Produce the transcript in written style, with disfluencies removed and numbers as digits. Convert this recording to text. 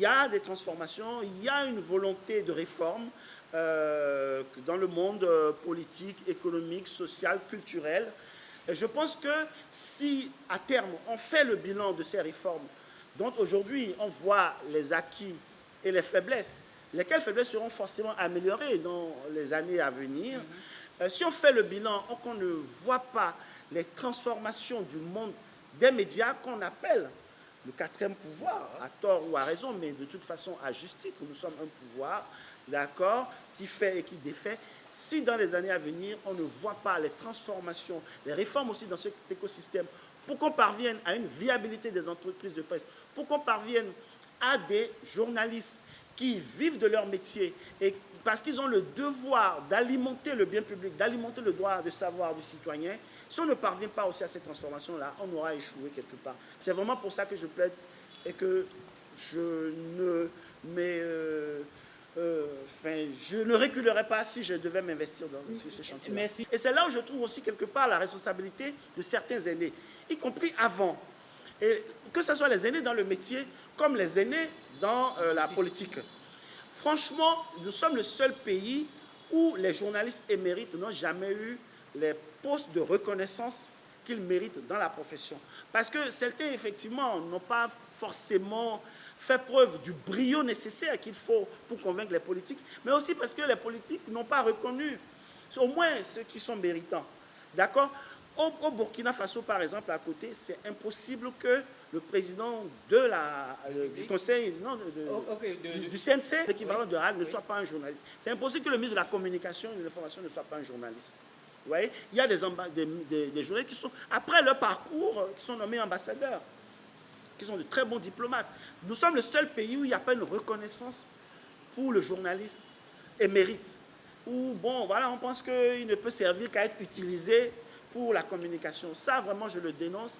y a des transformations, il y a une volonté de réforme dans le monde politique, économique, social, culturel. Et je pense que si, à terme, on fait le bilan de ces réformes, dont aujourd'hui on voit les acquis et les faiblesses, lesquelles faiblesses seront forcément améliorées dans les années à venir, si on fait le bilan et qu'on ne voit pas les transformations du monde des médias qu'on appelle le quatrième pouvoir, à tort ou à raison, mais de toute façon à juste titre, nous sommes un pouvoir, d'accord, qui fait et qui défait. Si dans les années à venir, on ne voit pas les transformations, les réformes aussi dans cet écosystème, pour qu'on parvienne à une viabilité des entreprises de presse, pour qu'on parvienne à des journalistes qui vivent de leur métier et parce qu'ils ont le devoir d'alimenter le bien public, d'alimenter le droit de savoir du citoyen, si on ne parvient pas aussi à cette transformation-là, on aura échoué quelque part. C'est vraiment pour ça que je plaide et que je ne reculerai pas si je devais m'investir sur ce chantier. Merci. Et c'est là où je trouve aussi quelque part la responsabilité de certains aînés, y compris avant. Et que ce soit les aînés dans le métier comme les aînés dans la politique. Franchement, nous sommes le seul pays où les journalistes émérites n'ont jamais eu les postes de reconnaissance qu'ils méritent dans la profession. Parce que certains, effectivement, n'ont pas forcément fait preuve du brio nécessaire qu'il faut pour convaincre les politiques, mais aussi parce que les politiques n'ont pas reconnu au moins ceux qui sont méritants. D'accord ? Au Burkina Faso, par exemple, à côté, c'est impossible que le président du conseil, du CNC, l'équivalent de Hague, ne soit pas un journaliste. C'est impossible que le ministre de la Communication et de l'Information ne soit pas un journaliste. Vous voyez, il y a des journalistes qui sont, après leur parcours, qui sont nommés ambassadeurs, qui sont de très bons diplomates. Nous sommes le seul pays où il n'y a pas une reconnaissance pour le journaliste émérite. Où, bon, voilà, on pense qu'il ne peut servir qu'à être utilisé pour la communication. Ça, vraiment, je le dénonce.